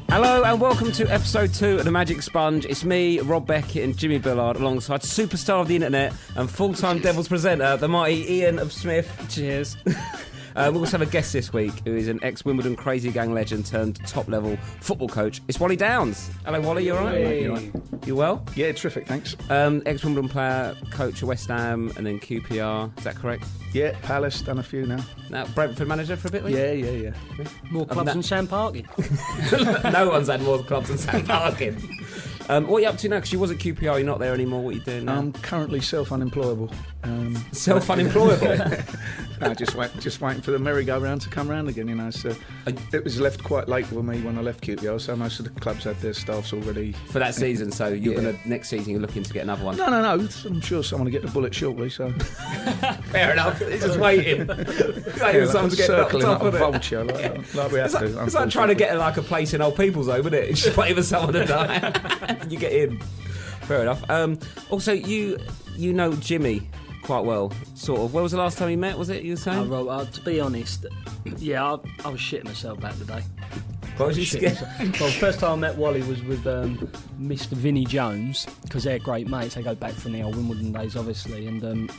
Hello and welcome to episode 2 of The Magic Sponge. It's me, Rob Beckett and Jimmy Bullard alongside superstar of the internet and full-time Devils presenter, the mighty Ian Smith. Cheers. We also have a guest this week who is an ex-Wimbledon Crazy Gang legend turned top-level football coach. It's Wally Downes. Hello, Wally, you all right? Hey. You all right? You well? Yeah, terrific, thanks. Ex-Wimbledon player, coach of West Ham and then QPR. Is that correct? Yeah, Palace, done a few now. Now, Brentford manager for a bit, like? Yeah. More clubs than Sam Parkin. No one's had more clubs than Sam Parkin. What are you up to now? Because you was at QPR, you're not there anymore. What are you doing now? I'm currently self-unemployable. Self-unemployable? No, just waiting for the merry-go-round to come round again, you know. So it was left quite late for me when I left QPR, so most of the clubs had their staffs already. For that season, so you're going to, next season, you're looking to get another one? No. I'm sure someone will get the bullet shortly, so. Fair enough. He's just waiting. Someone to get circling knocked like off, a vulture, like we have to. It's like trying to get like a place in old people's home, isn't it? It's just waiting for someone to die. You get in. Fair enough. Also, you know Jimmy quite well, sort of. When was the last time you met, was it, you were saying? To be honest, yeah, I was shitting myself back today. What was you scared? Well, first time I met Wally was with Mr. Vinnie Jones, because they're great mates. They go back from the old Wimbledon days, obviously, and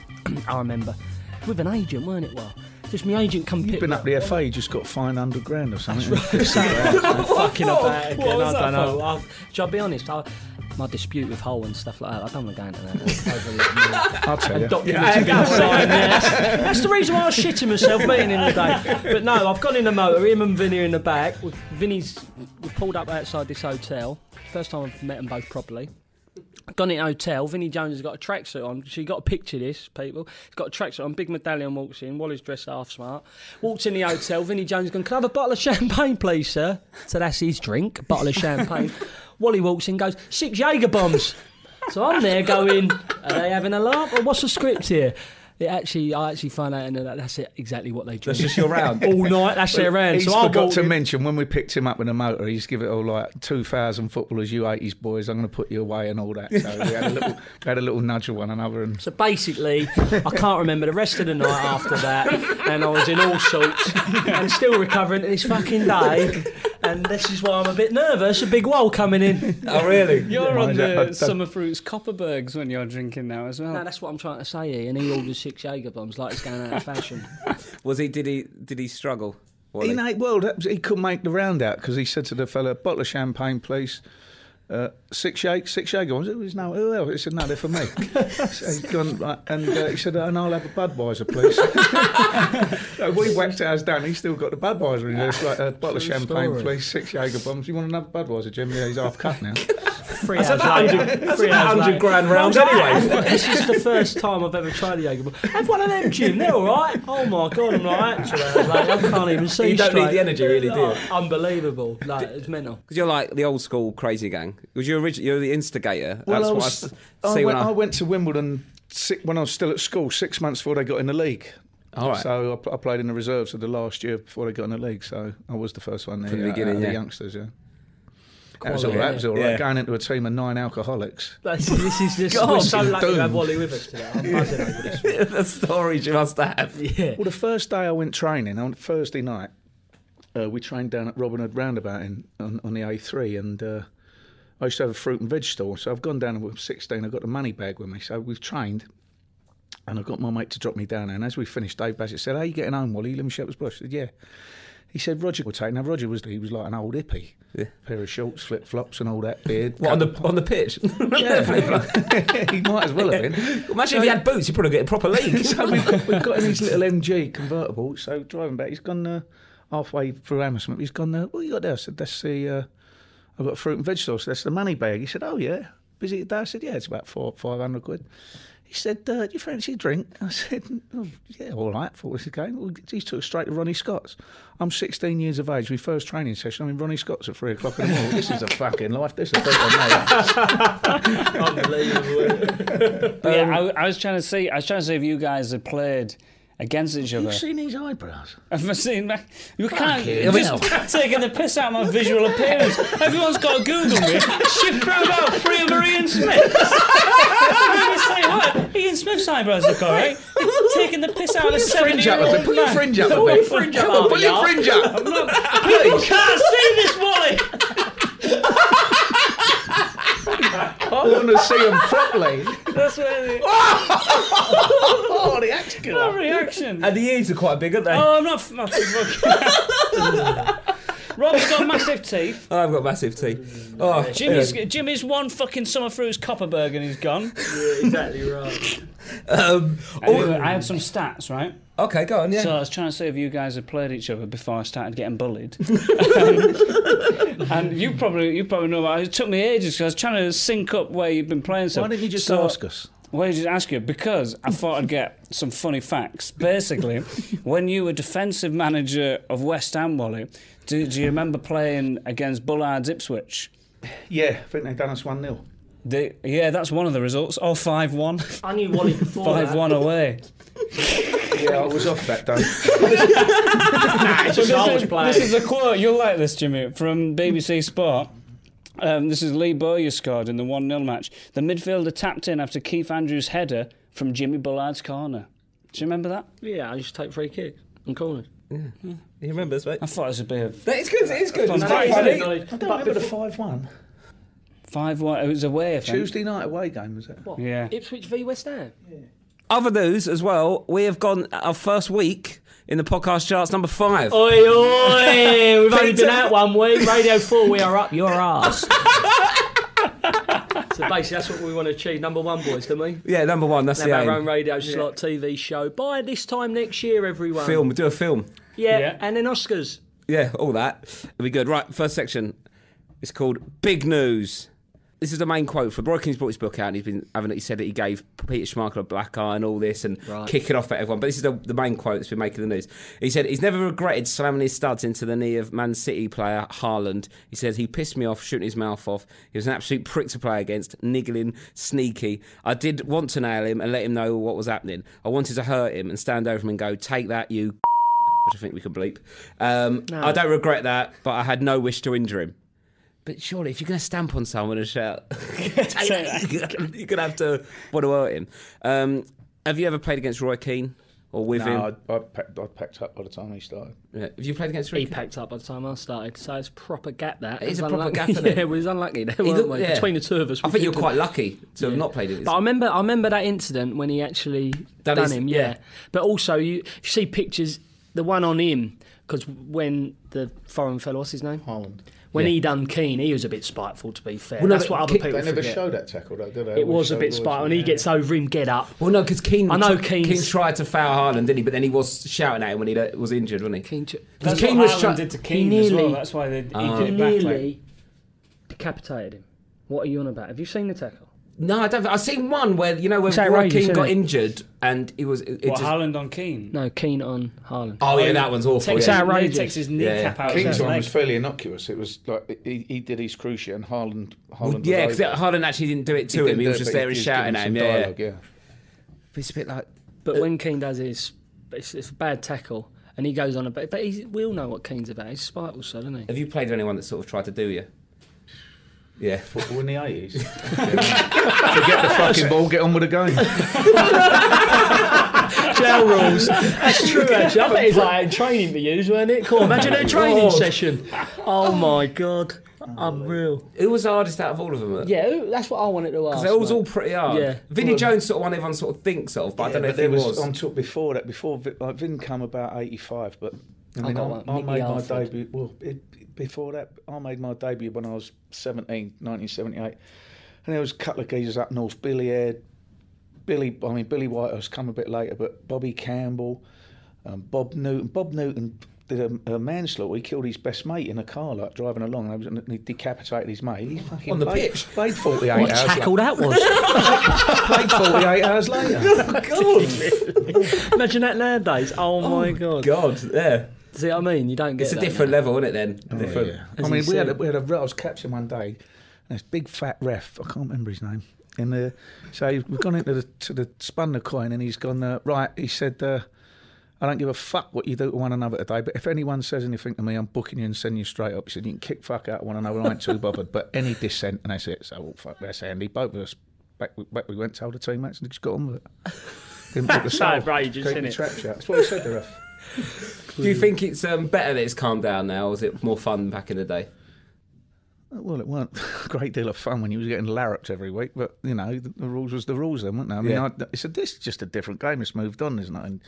I remember, with an agent, weren't it? Well, just my agent come pick me up. You've been up the FA, you just got fined £100 or something. That's right. Fucking about again, I don't know. Shall I be honest? My dispute with Hull and stuff like that, I don't want to go into that. I'll tell you. That's the reason why I was shitting myself meeting in the day. But no, I've gone in the motor, him and Vinny in the back. We pulled up outside this hotel. First time I've met them both properly. Gone in a hotel, Vinnie Jones has got a tracksuit on, so you've got to picture this, people. He's got a tracksuit on, big medallion walks in, Wally's dressed half smart. Walks in the hotel, Vinnie Jones has gone, "Can I have a bottle of champagne, please, sir?" So that's his drink, a bottle of champagne. Wally walks in, goes, 6 Jaeger bombs. So I'm there going, are they having a laugh? Or what's the script here? I actually find out that that's exactly what they drink. That's just your round? All night, that's their round. He's forgot to mention, when we picked him up in a motor, he's give it all like 2,000 footballers, you 80s boys, I'm going to put you away and all that. So we had a little nudge of one another. And so basically, I can't remember the rest of the night after that, and I was in all sorts, and still recovering to this fucking day. And this is why I'm a bit nervous, a big wall coming in. Oh, really? You're on the Summer Fruits Copperbergs when you're drinking now as well. No, that's what I'm trying to say here. And he orders 6 Jaeger bombs like it's going out of fashion. Did he struggle? He couldn't make the round out because he said to the fella, "Bottle of champagne, please. 6 Jaeger bombs." It was no. Who else? He said, "No, they're for me." So he's gone, he said, "And I'll have a Budweiser, please." So we whacked ours down. He's still got the Budweiser in there. It's like a bottle of champagne, please. 6 Jaeger bombs. You want another Budweiser, Jim? Yeah, he's half cut now. 3 hours later. That's about 100 grand rounds anyway. This is the first time I've ever tried a Jaeger bomb. Have one of them, Jim. They're all right. Oh my God, I'm like 2 hours later. I can't even see. You don't straight. need the energy, really, do you? Unbelievable. Like, it's mental. Because you're like the old school Crazy Gang. Was you you're the instigator? Well, That's I went to Wimbledon when I was still at school, 6 months before they got in the league. All right. So I played in the reserves of the last year before they got in the league. So I was the first one there. From the beginning, the youngsters, yeah. That was Quality, all right. Yeah. Going into a team of 9 alcoholics. This is we're so lucky to have Wally with us today. I'm buzzing over this. The stories you must have. Yeah. Well, the first day I went training, on Thursday night, we trained down at Robin Hood Roundabout on the A3, and I used to have a fruit and veg store. So I've gone down with 16, I've got the money bag with me. So we've trained, and I've got my mate to drop me down. And as we finished, Dave Bassett said, "How are you getting home, Wally? You live in Shepherd's Bush?" I said, "Yeah." He said, "Roger will take." Now Roger was like an old hippie, pair of shorts, flip flops, and all that beard. What, on the pitch? Yeah, he might as well have been. Imagine if he had boots, he'd probably get a proper league. So we've got in his little MG convertible. So driving back, he's gone halfway through Hammersmith. He's gone, "What you got there?" I said, "That's the I've got a fruit and veg store. So that's the money bag." He said, "Oh yeah, busy today?" I said, "Yeah, it's about 500 quid." He said, "Do you fancy a drink?" I said, "Oh, yeah, all right." Thought this again. Well, he took us straight to Ronnie Scott's. I'm 16 years of age. My first training session. I'm in Ronnie Scott's at 3 o'clock in the morning. This is a fucking life. This is a thing. Unbelievable. Yeah, I was trying to see if you guys had played against each other. You've seen his eyebrows? I've seen that. You can't. You're just taking the piss out of my visual appearance. Everyone's got to Google me. Shift through about 3 of Ian Smith. Say, eyebrows look alright. You're taking the piss out of a 7-year-old man. Put your fringe up a bit. Come on, put your fringe up. People can't see this, Wally. I want to see them properly. That's where the Oh, the action. reaction. And the ears are quite big, aren't they? Oh, I'm not Rob's got massive teeth. I've got massive teeth. Oh, Jimmy's one fucking summer fruits Copperberg and he's gone. Yeah, exactly right. I had some stats, right? Okay, go on, yeah. So I was trying to see if you guys had played each other before I started getting bullied. And you probably know about it. It took me ages because I was trying to sync up where you've been playing stuff. Why didn't you just ask us? Why did you ask you? Because I thought I'd get some funny facts. Basically, when you were defensive manager of West Ham, Wally, do you remember playing against Bullard's Ipswich? Yeah, I think they done us 1-0. Yeah, that's one of the results. Oh, 5-1. I knew Wally before 5-1 away. Yeah, I was off that day. This is a quote. You'll like this, Jimmy, from BBC Sport. This is Lee Bowyer scored in the 1-0 match. The midfielder tapped in after Keith Andrews' header from Jimmy Bullard's corner. Do you remember that? Yeah, I used to take free kicks and corners. You remember this, mate? I thought it was a bit of... That is good, it is good. Fun It's fact, quite isn't funny. it? I don't remember the 5-1. 5-1. It was away, I think. Tuesday night away game, was it? What? Yeah. Ipswich v West Ham? Other news as well, we have gone our first week in the podcast charts, number 5. Oi, oi! We've only been out 1 week. Radio 4, we are up your arse. So basically, that's what we want to achieve. Number 1, boys, don't we? Yeah, number 1, that's Have the our aim. own radio slot, TV show. By this time next year, everyone. Film, do a film. Yeah, and then Oscars. Yeah, all that. It'll be good. Right, first section. It's called Big News. This is the main quote from Roy Keane's brought his book out, and he said that he gave Peter Schmeichel a black eye and all this, and kicking off at everyone. But this is the main quote that's been making the news. He said he's never regretted slamming his studs into the knee of Man City player Haaland. He said he pissed me off, shooting his mouth off. He was an absolute prick to play against, niggling, sneaky. I did want to nail him and let him know what was happening. I wanted to hurt him and stand over him and go, take that, you which I think we could bleep. I don't regret that, but I had no wish to injure him. But surely, if you're going to stamp on someone and shout, you're going to have to want to hurt him. Have you ever played against Roy Keane or with him? No, I packed up by the time he started. Yeah. Have you played against Roy He Keane? packed up by the time I started, so it's a proper gap that. It is a was proper unlucky. gap, isn't it? Yeah, we was unlucky there, weren't we? Yeah. Between the two of us. I think you're quite lucky to have not played it. But I remember that incident when he actually done him, yeah. But also, you see pictures, the one on him, because when the foreign fellow, what's his name? Haaland. When he done Keane, he was a bit spiteful, to be fair. Well, no, that's what other people They never forget. show that tackle, though, do they? It was a bit spiteful, and he gets over him, get up. Well, no, because Keane, I know Keane tried to foul Haaland, didn't he? But then he was shouting at him when he was injured, wasn't he? That's Keane what was Haaland did to Keane as well. That's why he did it back. nearly decapitated him. What are you on about? Have you seen the tackle? No, I don't. I've seen one where when Roy outrageous, Keane got isn't it? injured and it was. Haaland on Keane? No, Keane on Haaland. Oh yeah, that one's awful. Takes yeah. outrageous. He takes his kneecap out of King's his one leg. was fairly innocuous. It was like he did his cruciate and Haaland Yeah, was because over. Haaland actually didn't do it to him. He was just there and shouting at him. Yeah. But it's a bit like. But when Keane does his, it's a bad tackle, and he goes on a bit. But we all know what Keane's about. He's spiteful, so isn't he? Have you played with anyone that sort of tried to do you? Yeah. Football in the 80s. Forget the fucking ball, get on with the game. Jail rules. That's true, actually. I bet it's like training for you, weren't it? Cool. Imagine a training session. Oh my God. Unreal. Who was the hardest out of all of them? Yeah, that's what I wanted to ask. Because they was all pretty hard. Yeah. Vinnie Jones sort of one everyone sort of thinks of, but I don't know if he was. On top before that, Vin come about 85, but I got one. made Mickey my Alford. debut. Before that, I made my debut when I was 17, 1978, and there was a couple of geezers up north. Billy Whitehurst come a bit later, but Bobby Campbell, Bob Newton. Bob Newton did a manslaughter. He killed his best mate in a car, like driving along, and he decapitated his mate. He fucking On the pitch? Played 48 What hours. tackle that was. Played 48 hours later. God. Imagine that nowadays. Oh my God. God, yeah. See what I mean? You don't get It's a that different now. level, isn't it, then? Different. Yeah. As I mean, he I said. was captain one day, and this big fat ref, I can't remember his name, so we've gone into the spun the coin, and he's gone, right, he said, I don't give a fuck what you do to one another today, but if anyone says anything to me, I'm booking you and sending you straight up. He said, you can kick fuck out of one another, I ain't too bothered, but any dissent, and that's it. So, well, fuck, that's handy. Both of us back we went, told the teammates, and just got on with it. Didn't put the soul. Outrageous, Keep isn't the it? track chat. That's what he said to ref. Do you think it's better that it's calmed down now, or is it more fun back in the day? Well, it weren't a great deal of fun when you was getting larruped every week, but the rules was the rules then, weren't they? I mean, this is just a different game. It's moved on, isn't it? And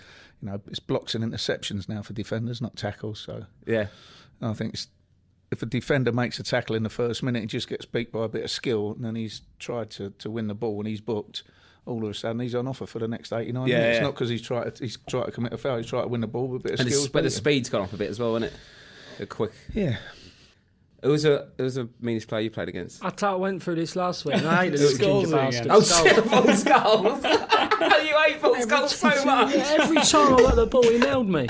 it's blocks and interceptions now for defenders, not tackles. So Yeah. I think if a defender makes a tackle in the first minute, he just gets beat by a bit of skill, and then he's tried to win the ball and he's booked. All of a sudden, he's on offer for the next 89 minutes. It's not because he's tried to commit a foul. He's tried to win the ball with a bit of skill. But the speed's gone up a bit as well, isn't it? A quick. Yeah. It was a meanest player you played against. I went through this last week and I hated this ginger bastard. Oh, shit, full skulls. You hate full skulls so much. Yeah, every time I got the ball, he nailed me.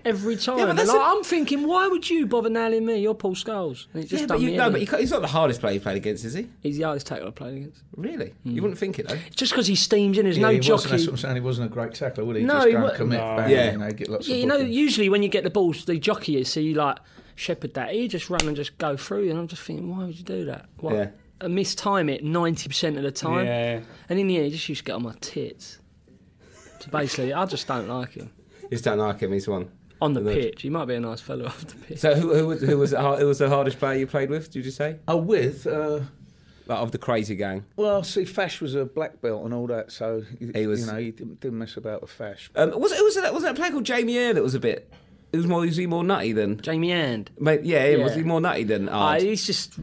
Every time. I'm thinking, why would you bother nailing me? You're Paul Scholes. And it's just done me in. But he's not the hardest player you played against, is he? He's the hardest tackler I played against. Really? You wouldn't think it, though. Just because he steams in, there's no he jockey. That's what I'm saying. He wasn't a great tackler, would he? No, Just he go and wa- commit, No. bang, get lots of booking. Usually when you get the balls, the jockey is, so you like shepherd that. He just run and just go through, and I'm just thinking, why would you do that? What? Yeah. I mistime it 90% of the time. Yeah. And in the end, he just used to get on my tits. So basically, I just don't like him. You just don't like him, he's one. On the pitch, he might be a nice fellow off the pitch. So who was the hardest player you played with, did you say? Oh, with... Like of the crazy gang? Well, see, Fash was a black belt and all that, so He was... he didn't mess about with Fash. Was it a player called Jamie Eyre that was a bit... Was he more nutty than... Jamie Hand. Mate, yeah, was he more nutty than Ard? He's just...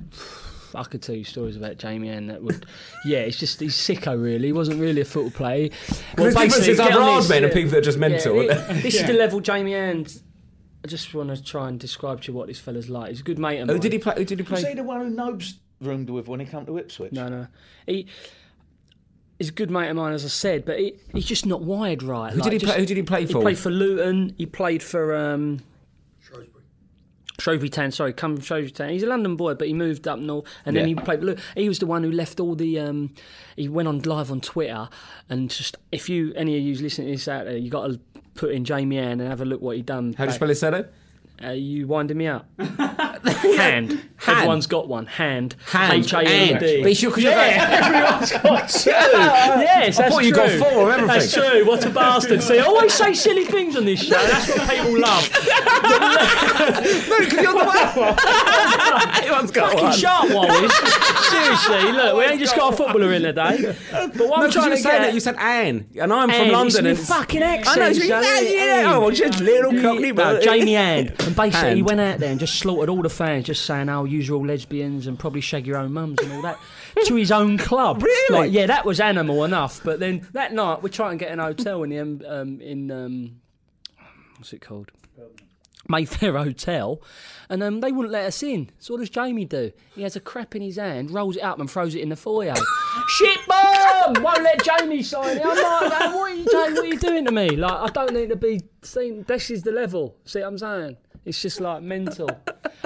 I could tell you stories about Jamie Hand that would... Yeah, he's sicko, really. He wasn't really a football player. Well, the difference is other hard men and people that are just mental. This is the level Jamie Hand... I just want to try and describe to you what this fella's like. He's a good mate of mine. Who did he play? Was he the one who Nobes roomed with when he came to Ipswich? No. He's a good mate of mine, as I said, but he's just not wired right. Who did he play for? He played for Luton. He played for Shrewsbury Town. Sorry, come from Shrewsbury Town. He's a London boy, but he moved up north, and then he played for Luton. He was the one who left all the. He went on live on Twitter, and just if any of you listening to this out there, you got to put in Jamie Ann and have a look what he done. How do you spell his surname? You winding me up? Hand. Everyone's got one. Hand. H-A-N-D. Be sure because everyone's got two. Yes, that's I thought you got true. 4 of everything. That's true. What a bastard. See, I always say silly things on this show. That's what people love. No, because you're the one. Everyone's got Fucking one. sharp, Wallis. Seriously, look, we ain't just got a footballer in today. But what I'm trying to say that get... you said Anne, and I'm from London. It's my fucking accent. I know, yeah. Oh, just little cockney, No, but Jamie Ann. And basically, he Hand. went out there and just slaughtered all the fans, just saying, "Oh, you're all lesbians and probably shag your own mums and all that," to his own club. Really? Like, yeah, that was animal enough. But then that night, we tried and get an hotel in what's it called? Mayfair Hotel, and they wouldn't let us in. So what does Jamie do? He has a crap in his hand, rolls it up and throws it in the foyer. Shit bomb! Won't let Jamie sign it. I'm like, what are you doing to me? Like, I don't need to be seen. This is the level. See what I'm saying? It's just like mental.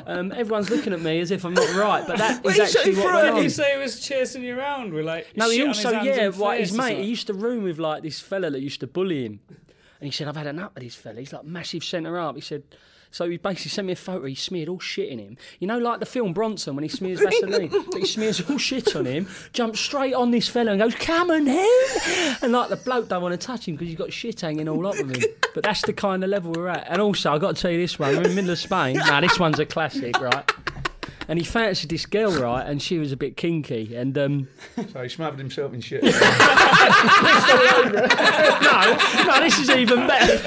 Everyone's looking at me as if I'm not right, but that is actually what went on. You say he was chasing you around with like. No, he shit on also, his hands and his face mate, or he used to room with like this fella that used to bully him. And he said, I've had enough of this fella. He's like massive centre up. He said, so he basically sent me a photo. He smeared all shit in him. You know, like the film Bronson when he smears Vaseline. But he smears all shit on him, jumps straight on this fella and goes, "Come on, him!" And like the bloke don't want to touch him because he's got shit hanging all up of him. But that's the kind of level we're at. And also, I've got to tell you this one. We're in the middle of Spain. Now, this one's a classic, right? And he fancied this girl, right? And she was a bit kinky. And So he smothered himself in shit. no, this is even better.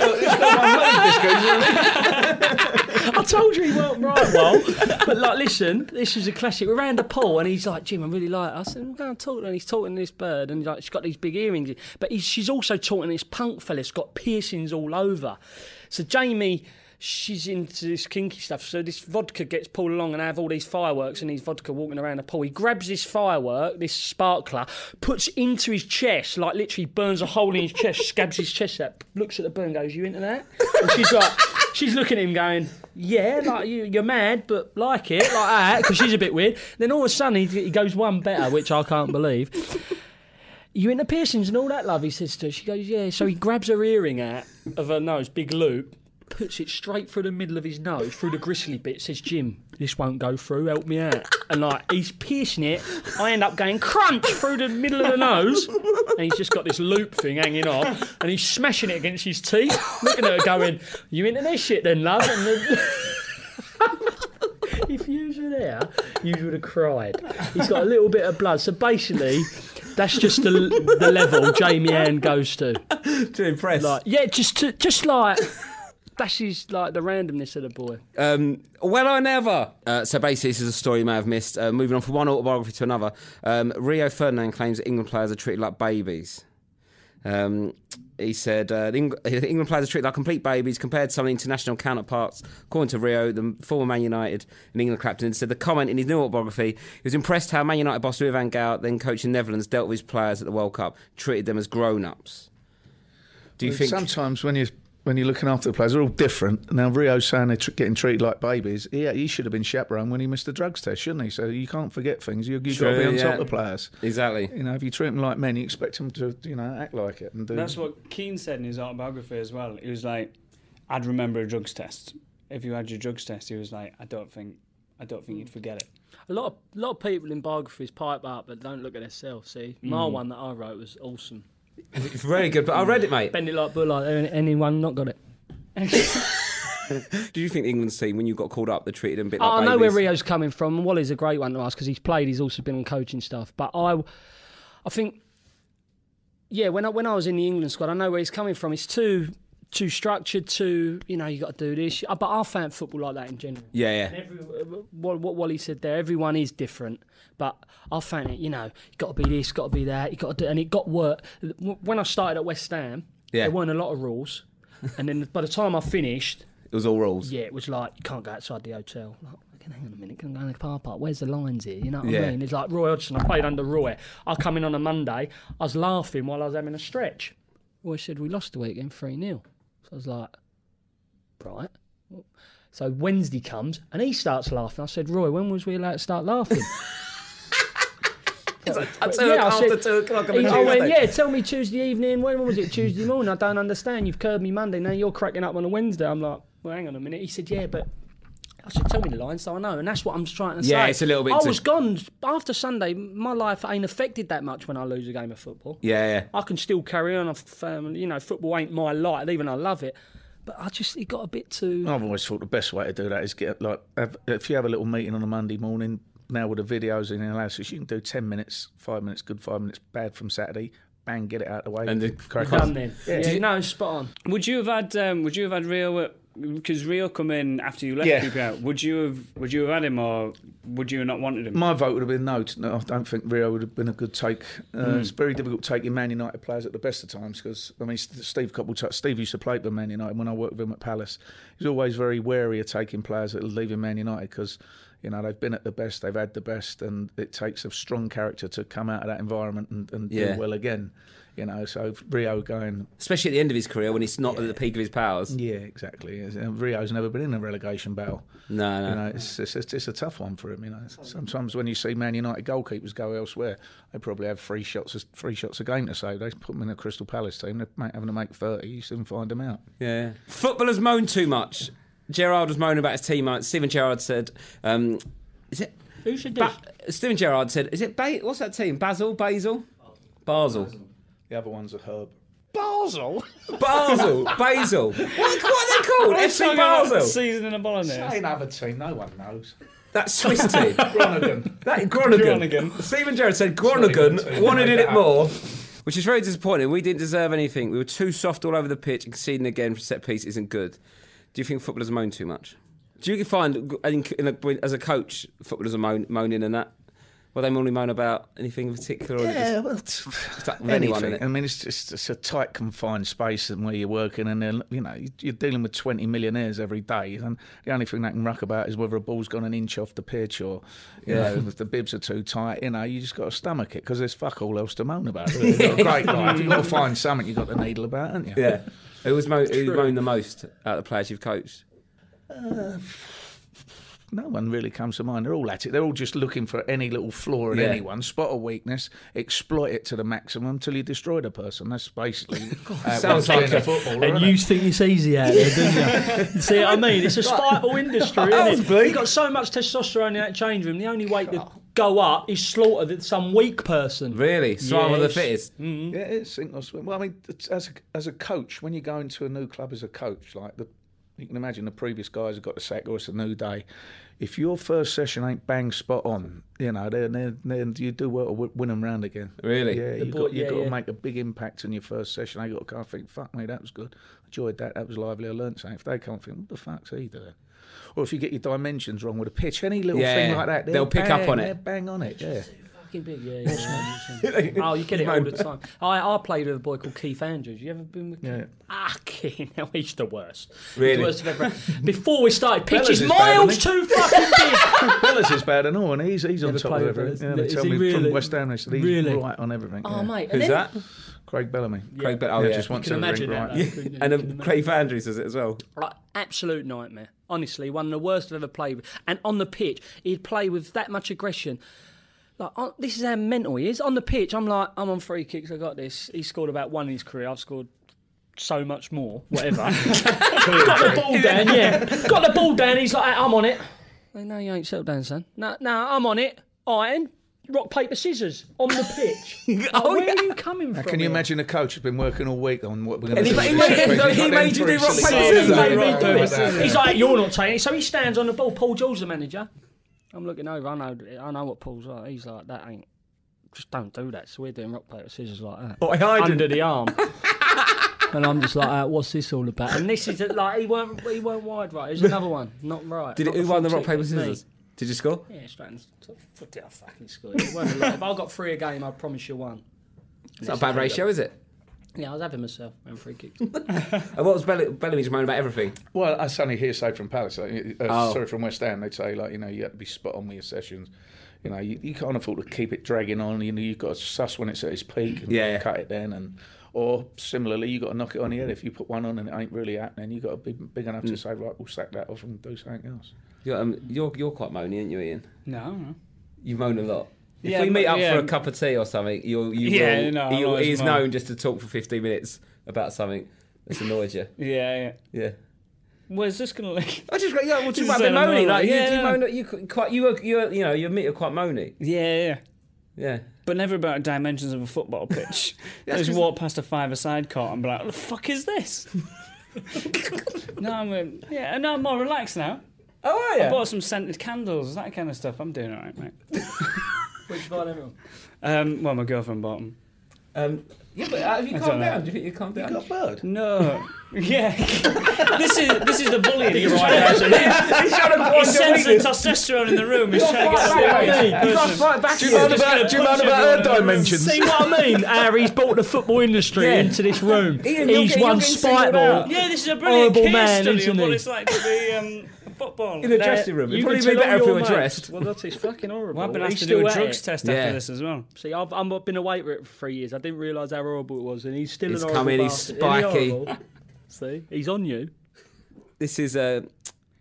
I told you he weren't right, well. But like, listen, this is a classic. We're around the pool, and he's like, "Jim, I really like us." And we're going to talk to her, and he's talking to this bird, and like, she's got these big earrings. But she's also talking to this punk fella that's got piercings all over. So Jamie... She's into this kinky stuff, so this vodka gets pulled along and I have all these fireworks and he's vodka walking around the pool. He grabs this firework, this sparkler, puts it into his chest, like literally burns a hole in his chest, scabs his chest up, looks at the bird and goes, "You into that?" And she's like, she's looking at him going, "Yeah, like you're mad, but like it, like that," because she's a bit weird. Then all of a sudden he goes one better, which I can't believe. "You into piercings and all that, love?" he says to her. She goes, "Yeah." So he grabs her earring out of her nose, big loop, puts it straight through the middle of his nose, through the gristly bit, says, "Jim, this won't go through, help me out." and like he's piercing it. I end up going crunch through the middle of the nose, and he's just got this loop thing hanging off, and he's smashing it against his teeth, looking at her going, "You into this shit then, love?" And then if you were there, you would have cried. He's got a little bit of blood, so basically. That's just the level Jamie Ann goes to. To impress. Like, yeah, just like that's his like the randomness of the boy. Well, I never. So basically, this is a story you may have missed. Moving on from one autobiography to another, Rio Ferdinand claims that England players are treated like babies. He said England players are treated like complete babies compared to some of the international counterparts. According to Rio, the former Man United and England captain, said the comment in his new autobiography, he was impressed how Man United boss Louis van Gaal, then coaching Netherlands, dealt with his players at the World Cup, treated them as grown-ups. Do you think... Sometimes when you're looking after the players, they're all different. Now, Rio's saying they're getting treated like babies. Yeah, he should have been chaperoned when he missed the drugs test, shouldn't he? So you can't forget things. You've got to be on top of the players. Exactly. You know, if you treat them like men, you expect them to, act like it. And do... That's what Keane said in his autobiography as well. He was like, "I'd remember a drugs test. If you had your drugs test," he was like, I don't think you'd forget it." A lot of people in biographies pipe up but don't look at themselves. See, my one that I wrote was awesome. It's very good, but I read it, mate. Bend it like Bullard. Anyone not got it? Do you think the England's team, when you got called up, they treated him a bit like I babies? know where Rio's coming from. Wally's a great one to ask because he's played. He's also been on coaching stuff. But I think, yeah, when I was in the England squad, I know where he's coming from. It's too structured. You got to do this. But I found football like that in general. Yeah. And what Wally said there, everyone is different. But I found it, you got to be this, got to be that. You got to do, and it got work. When I started at West Ham, there weren't a lot of rules. And then by the time I finished... It was all rules. Yeah, it was like, you can't go outside the hotel. Like, hang on a minute, can I go in the car park? Where's the lines here? You know what I mean? It's like Roy Hodgson, I played under Roy. I come in on a Monday, I was laughing while I was having a stretch. Roy said, we lost the weekend 3-0. So I was like, right. So Wednesday comes, and he starts laughing. I said, Roy, when was we allowed to start laughing? After 2 o'clock on a Tuesday. I went, tell me Tuesday evening. When was it? Tuesday morning. I don't understand. You've curbed me Monday. Now you're cracking up on a Wednesday. I'm like, well, hang on a minute. He said, yeah, but I said, tell me the line so I know. And that's what I'm trying to say. Yeah, it's a little bit... I was gone. After Sunday, my life ain't affected that much when I lose a game of football. Yeah. I can still carry on. Football ain't my life, even though I love it. But it got a bit too... I've always thought the best way to do that is if you have a little meeting on a Monday morning... Now with the videos in the analysis, you can do 10 minutes, 5 minutes, good 5 minutes, bad from Saturday. Bang, get it out of the way. And crack on then. Yeah, spot on. Would you have had Rio? Because Rio come in after you left QPR. Would you have had him, or would you have not wanted him? My vote would have been no. I don't think Rio would have been a good take. It's very difficult taking Man United players at the best of times because Steve used to play for Man United when I worked with him at Palace. He's always very wary of taking players that are leaving Man United because they've been at the best, they've had the best, and it takes a strong character to come out of that environment and do well again. So Rio going... Especially at the end of his career when he's not at the peak of his powers. Yeah, exactly. Rio's never been in a relegation battle. No. It's a tough one for him. Sometimes when you see Man United goalkeepers go elsewhere, they probably have 3 shots a game to save. They put them in a Crystal Palace team, they're having to make 30, you soon find them out. Yeah. Footballers moan too much. Gerrard was moaning about his teammates. Steven Gerrard said... is it... Who should do? Steven Gerrard said... Is it... what's that team? Basel? Basel. The other one's a Herb. Basel? Basil. What are they called? FC Basel. Seasoning a bolognese. Say another team, no one knows. That Swiss team. Groningen. Groningen. Steven Gerrard said Groningen wanted it more, which is very disappointing. We didn't deserve anything. We were too soft all over the pitch, and conceding again for set piece isn't good. Do you think footballers moan too much? Do you find, as a coach, footballers are moaning and that? Will they normally moan about anything in particular? Or anything. I mean, it's a tight, confined space where you're working, and then you're dealing with 20 millionaires every day, and the only thing they can ruck about is whether a ball's gone an inch off the pitch, or if the bibs are too tight. You just got to stomach it because there's fuck all else to moan about. Really. You've got a great life. You've got to find something you've got to needle about, haven't you? Yeah. Who moaned the most out of the players you've coached? no one really comes to mind. They're all at it. They're all just looking for any little flaw in anyone, spot a weakness, exploit it to the maximum until you destroy the person. That's basically sounds like a footballer. And you think it's easy out there, don't you? See what I mean? It's a spiteful industry, isn't it? You've got so much testosterone in that change room. The only way to go up is slaughter some weak person. Really? Survival of the fittest? Yeah, it's sink or swim. Well, I mean, as a coach, when you go into a new club as a coach, like you can imagine the previous guys have got the sack or it's a new day. If your first session ain't bang spot on, then you do well to win them round again. Really? Yeah, you've got to make a big impact on your first session. They got to come and think, fuck me, that was good. Enjoyed that. That was lively. I learnt something. If they can't think, what the fuck's he doing? Or if you get your dimensions wrong with a pitch, any little thing like that, they'll pick up on it. They're bang on it. Yeah. Big, oh, you get it all the time. I played with a boy called Keith Andrews. You ever been with Keith? Yeah. He's the worst. Really? He's the worst I've ever. Before we started, pitch is miles too fucking big. Bellas is bad and all, and he's on top of everything. Yeah, they tell me from West Ham, they said he's right on everything. Oh, mate. Who's that? Craig Bellamy. Craig Bellamy. Just wants everything right. And Craig Andrews does it as well. Like, absolute nightmare. Honestly, one of the worst I've ever played with. And on the pitch, he'd play with that much aggression. Like, this is how mental he is. On the pitch, I'm on free kicks, I got this. He scored about one in his career. I've scored so much more. Whatever. Got the ball down, Got the ball down, he's like, I'm on it. Like, no, you ain't settled down, son. No, I'm on it. Iron. Rock, paper, scissors on the pitch. Where are you coming from? Can you imagine a coach who's been working all week on what we're going to do? He made you do rock, paper, scissors. He's like, you're not taking it. So he stands on the ball. Paul George, the manager. I'm looking over. I know what Paul's like. He's like, that ain't. Just don't do that. So we're doing rock, paper, scissors like that. Under the arm. And I'm just like, what's this all about? And this is like, he weren't wide right. There's another one, not right. Who won the rock, paper, scissors? Did you score? Yeah, straight in the foot. Did I fucking score? It weren't a lot. If I got 3 a game, I promise you 1. It's not a bad ratio, is it? Yeah, I was having myself around free kicks. And what was Bellamy's moan about everything? Well, that's only hearsay from Palace. Sorry, from West Ham. They'd say, like, you had to be spot on with your sessions. You can't afford to keep it dragging on. You've got to suss when it's at its peak and cut it then. Or similarly, you've got to knock it on the head. If you put one on and it ain't really happening, you've got to be big enough to say, right, we'll sack that off and do something else. You're quite moany, aren't you, Ian? No. You moan a lot. If we meet up for a cup of tea or something, he's known just to talk for 15 minutes about something that's annoyed you. Yeah. Where's this going to lead? I just what you might be moany. Like you admit you're quite moany. Yeah. But never about dimensions of a football pitch. I just walk past a 5-a-side court and be like, what the fuck is this? No, I'm more relaxed now. Oh, are you? I bought some scented candles, that kind of stuff. I'm doing all right, mate. Which bought everyone? Well, my girlfriend bought them. Yeah, but have you calmed down? Do you think you calmed down? You got a bird? No. Yeah. this is the bullying. He's trying to sense the testosterone in the room. He's trying to get you got to fight back. Do you mind about her dimensions? See what I mean? Harry's brought the football industry into this room. He's one spiteful, yeah, this is a brilliant case man, study of what it's like to be football. In the dressing room. It'd probably be better if we were dressed. Well, it's fucking horrible. Well, I've been asked to do a drugs test after this as well. See, I've been away for it for 3 years. I didn't realise how horrible it was, and he's still an horrible coming, bastard. he's spiky. See, he's on you. This is Alan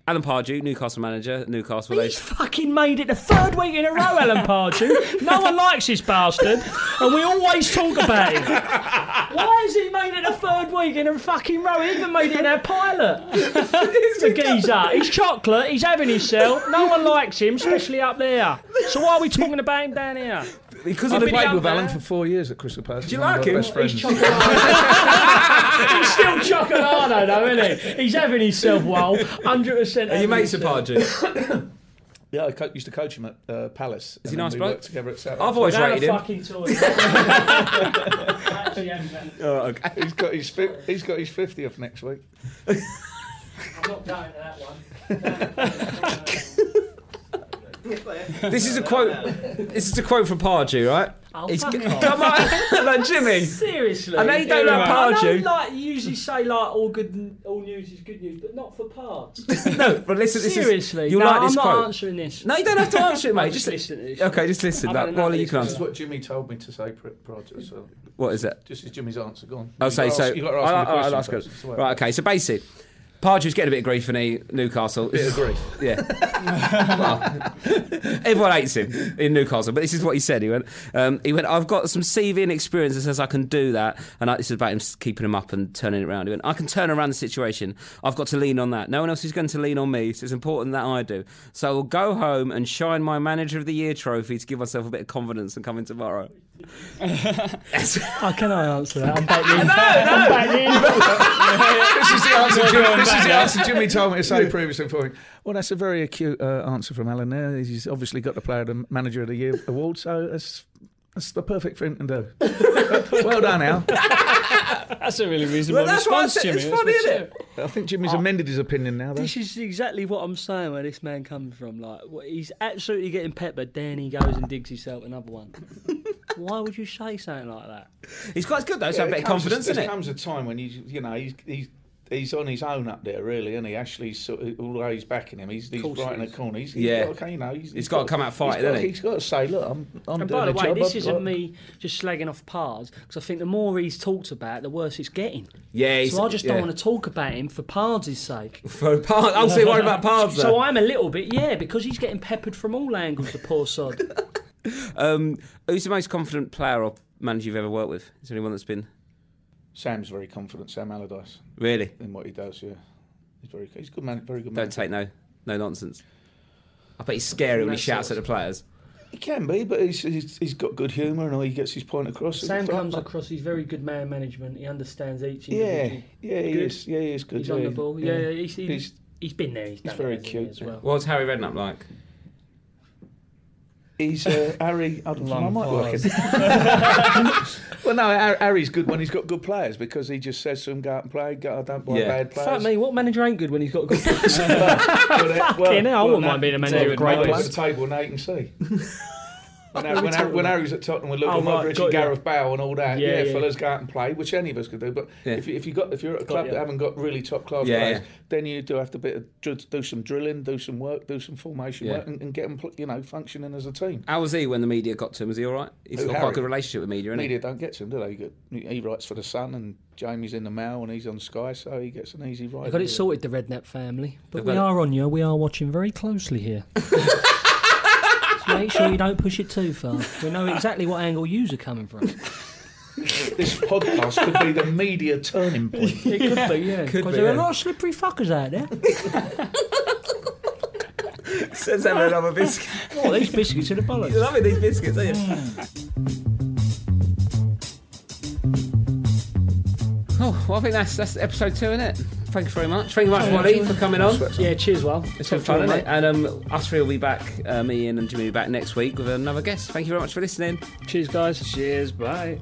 Pardew, Newcastle manager, Newcastle. He's fucking made it the 3rd week in a row, Alan Pardew. No one likes this bastard, and we always talk about him. Why has he made it the 3rd week in a fucking row? He even made it in our pilot. The geezer. He's chocolate, he's having himself. No one likes him, especially up there. So why are we talking about him down here? Because I've played with Alan for 4 years at Crystal Palace. Do you like him? He's chocolate. He's still chocolate, though, isn't he? He's having himself well, 100%. Are you mates with Pardew? Yeah, I used to coach him at Palace. Is he nice, bro? Worked together at South. I've always rated him. Oh, okay. He's got his 50th next week. I'm not going to that one. This is a quote. This is a quote from Pardew, right? Oh, come on, like Jimmy. Seriously, I know you don't like Pardew. I know, you usually say all news is good news, but not for parts. No, but listen. Seriously, you like this I'm quote? not answering this. No, you don't have to answer it, mate. Just listen to this. Okay, just listen. Wally, you can answer. This is what Jimmy told me to say prior to so. What is it? This is Jimmy's answer. Go on. I'll say so. You've got to ask me the I'll ask question. it. Right. Okay. So basically, Pardew's getting a bit of grief in Newcastle. Bit of grief. Yeah. Well, everyone hates him in Newcastle, but this is what he said. He went, I've got some CV and experience that says I can do that. And this is about him keeping him up and turning it around. He went, I can turn around the situation. I've got to lean on that. No one else is going to lean on me, so it's important that I do. So I will go home and shine my Manager of the Year trophy to give myself a bit of confidence and come in tomorrow. How can I answer that? I'm back in. I'm back in. This is the answer Jimmy told me to say previously for him. Well, that's a very acute answer from Alan there. He's obviously got the Player of the Manager of the Year award, so that's the perfect thing to do. Well done, Al. That's a really reasonable response, Jimmy. It's funny, isn't it? I think Jimmy's amended his opinion now, though. This is exactly what I'm saying, where this man comes from. Like, he's absolutely getting peppered, then he goes and digs himself another one. Why would you say something like that? He's quite good, though, so a bit of confidence, isn't it? There comes a time when he's on his own up there, really, and he actually, although he's backing him, he's right in the corner. He's got to come out fighting, hasn't he? He's got to say, look, I'm and doing by the way, job. this isn't me just slagging off Pards, because I think the more he's talked about, the worse it's getting. Yeah. So I just don't want to talk about him for Pards' sake. For Pards? I'm so worried about Pards, though. So I'm a little bit, because he's getting peppered from all angles, the poor sod. Who's the most confident player or manager you've ever worked with? Is there anyone that's been... Sam's very confident, Sam Allardyce. Really? In what he does, yeah. He's good man, very good man. Don't take no nonsense. I bet he's scary when he shouts at the players. He can be, but he's got good humour and he gets his point across. Sam comes across, he's very good man management. He understands each individual. Yeah, he is. Yeah, he is good. He's on the ball. Yeah, he's been there. He's very cute as well. What's Harry Redknapp like? He's Harry. I don't know. I might work it. Well, no, Harry's good when he's got good players because he just says to him, "Go out and play. Don't buy bad players." Fuck me, what manager ain't good when he's got good players? Fucking hell, I wouldn't mind being a manager of great players. At the table and 8 and C. When Harry was at Tottenham with Luka Modric and Gareth Bale and all that, fellas, go out and play, which any of us could do. But if you're at a club that haven't got really top class players, then you do have to do some drilling, do some work, do some formation work, and get them functioning as a team. How was he when the media got to him? Was he all right? He's got quite a good relationship with media, Media don't get to him, do they? He writes for the Sun, and Jamie's in the Mail, and he's on Sky, so he gets an easy ride. They've got it sorted, the Redknapp family. But we are on you. We are watching very closely here. So make sure you don't push it too far. We know exactly what angle yous are coming from. This podcast could be the media turning point. It could be, yeah. Because there are a lot of slippery fuckers out there. Says having another biscuit. Oh, these biscuits are the bollocks. You're loving these biscuits, aren't you? Oh, well, I think that's episode 2, isn't it? Thank you very much. Thank you very much, Wally, for coming on. Yeah, cheers, Well. It's been fun, isn't it? And us three will be back, me, Ian and Jimmy will be back next week with another guest. Thank you very much for listening. Cheers, guys. Cheers, bye.